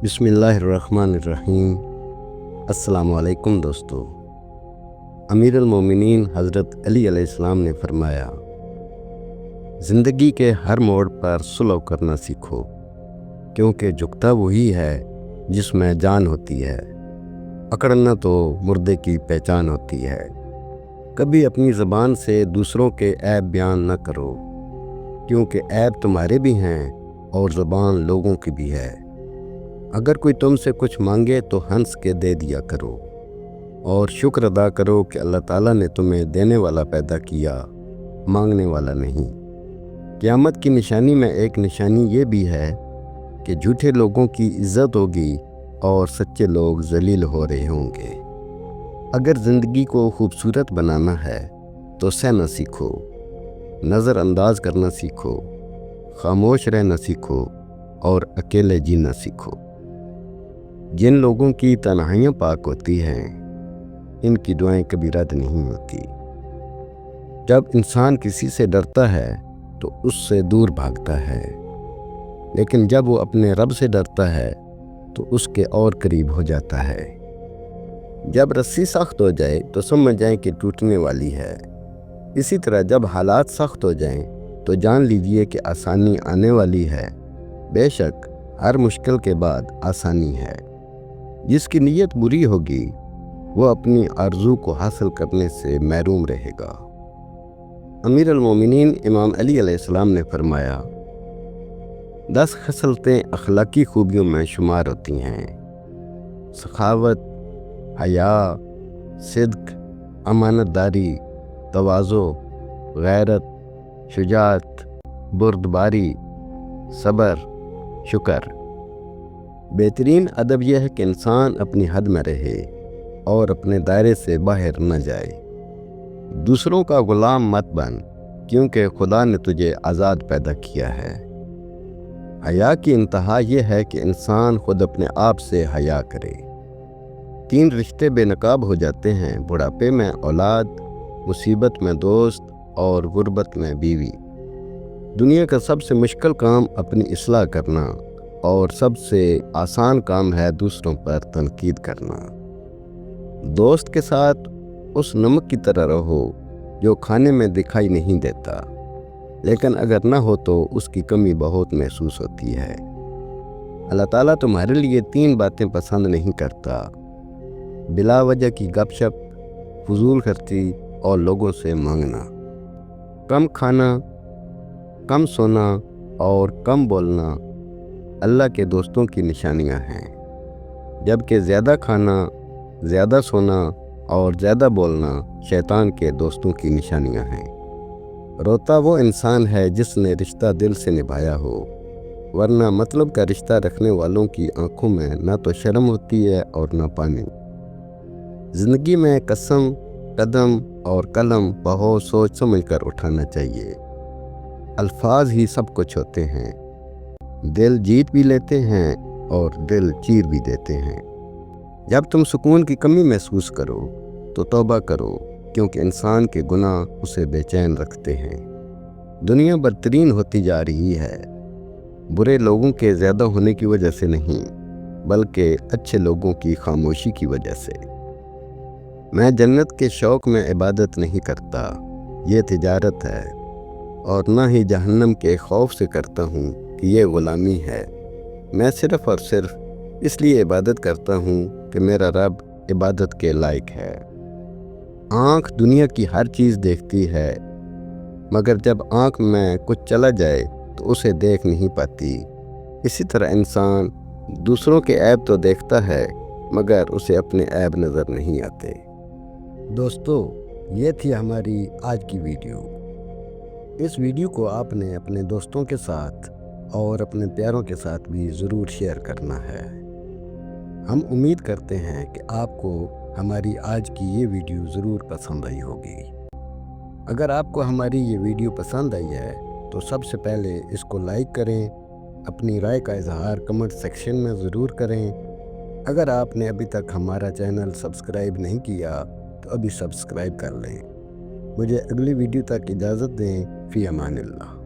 बिस्मिल्लाहिर्रहमानिर्रहीम। अस्सलामु अलैकुम दोस्तों। अमीर अल-मोमिनीन हज़रत अली अलैहिस्सलाम ने फरमाया, ज़िंदगी के हर मोड़ पर सुलह करना सीखो, क्योंकि झुकता वही है जिसमें जान होती है, अकड़ना तो मुर्दे की पहचान होती है। कभी अपनी ज़बान से दूसरों के ऐब बयान न करो, क्योंकि ऐब तुम्हारे भी हैं और ज़बान लोगों की भी है। अगर कोई तुमसे कुछ मांगे तो हंस के दे दिया करो और शुक्र अदा करो कि अल्लाह ताला ने तुम्हें देने वाला पैदा किया, मांगने वाला नहीं। क़यामत की निशानी में एक निशानी ये भी है कि झूठे लोगों की इज़्ज़त होगी और सच्चे लोग ज़लील हो रहे होंगे। अगर ज़िंदगी को खूबसूरत बनाना है तो सहना सीखो, नज़रअंदाज करना सीखो, खामोश रहना सीखो और अकेले जीना सीखो। जिन लोगों की तन्हाइयाँ पाक होती हैं, इनकी दुआएं कभी रद्द नहीं होती। जब इंसान किसी से डरता है तो उससे दूर भागता है, लेकिन जब वो अपने रब से डरता है तो उसके और करीब हो जाता है। जब रस्सी सख्त हो जाए तो समझ जाएं कि टूटने वाली है। इसी तरह जब हालात सख्त हो जाएं तो जान लीजिए कि आसानी आने वाली है। बेशक हर मुश्किल के बाद आसानी है। जिसकी नीयत बुरी होगी वो अपनी आरज़ू को हासिल करने से महरूम रहेगा। अमीर अल-मोमिनीन इमाम अली अलैहिस्सलाम ने फरमाया, 10 खसलतें अखलाकी खूबियों में शुमार होती हैं: सखावत, हया, सिद्क, अमानतदारी, तवाज़ो, गैरत, शुजाअत, बुर्दबारी, सब्र, शुक्र। बेहतरीन अदब यह है कि इंसान अपनी हद में रहे और अपने दायरे से बाहर न जाए। दूसरों का गुलाम मत बन, क्योंकि खुदा ने तुझे आज़ाद पैदा किया है। हया की इंतहा यह है कि इंसान खुद अपने आप से हया करे। 3 रिश्ते बेनकाब हो जाते हैं: बुढ़ापे में औलाद, मुसीबत में दोस्त और गुर्बत में बीवी। दुनिया का सबसे मुश्किल काम अपनी इस्लाह करना और सबसे आसान काम है दूसरों पर तनकीद करना। दोस्त के साथ उस नमक की तरह रहो जो खाने में दिखाई नहीं देता, लेकिन अगर ना हो तो उसकी कमी बहुत महसूस होती है। अल्लाह ताला तुम्हारे लिए 3 बातें पसंद नहीं करता: बिला वजह की गपशप, फजूल खर्ची और लोगों से मांगना। कम खाना, कम सोना और कम बोलना अल्लाह के दोस्तों की निशानियां हैं, जबकि ज़्यादा खाना, ज़्यादा सोना और ज़्यादा बोलना शैतान के दोस्तों की निशानियां हैं। रोता वो इंसान है जिसने रिश्ता दिल से निभाया हो, वरना मतलब का रिश्ता रखने वालों की आंखों में ना तो शर्म होती है और ना पानी। ज़िंदगी में कसम, कदम और कलम बहुत सोच समझ कर उठाना चाहिए। अल्फाज ही सब कुछ होते हैं। दिल जीत भी लेते हैं और दिल चीर भी देते हैं। जब तुम सुकून की कमी महसूस करो तो तौबा करो, क्योंकि इंसान के गुनाह उसे बेचैन रखते हैं। दुनिया बदतरीन होती जा रही है, बुरे लोगों के ज़्यादा होने की वजह से नहीं, बल्कि अच्छे लोगों की खामोशी की वजह से। मैं जन्नत के शौक़ में इबादत नहीं करता, ये तिजारत है, और ना ही जहन्नम के खौफ से करता हूँ कि ये ग़ुलामी है। मैं सिर्फ़ और सिर्फ इसलिए इबादत करता हूँ कि मेरा रब इबादत के लायक है। आँख दुनिया की हर चीज़ देखती है, मगर जब आँख में कुछ चला जाए तो उसे देख नहीं पाती। इसी तरह इंसान दूसरों के ऐब तो देखता है, मगर उसे अपने ऐब नज़र नहीं आते। दोस्तों, ये थी हमारी आज की वीडियो। इस वीडियो को आपने अपने दोस्तों के साथ और अपने प्यारों के साथ भी ज़रूर शेयर करना है। हम उम्मीद करते हैं कि आपको हमारी आज की ये वीडियो ज़रूर पसंद आई होगी। अगर आपको हमारी ये वीडियो पसंद आई है तो सबसे पहले इसको लाइक करें, अपनी राय का इजहार कमेंट सेक्शन में ज़रूर करें। अगर आपने अभी तक हमारा चैनल सब्सक्राइब नहीं किया तो अभी सब्सक्राइब कर लें। मुझे अगली वीडियो तक इजाज़त दें। फ़ी अमानिल्लाह।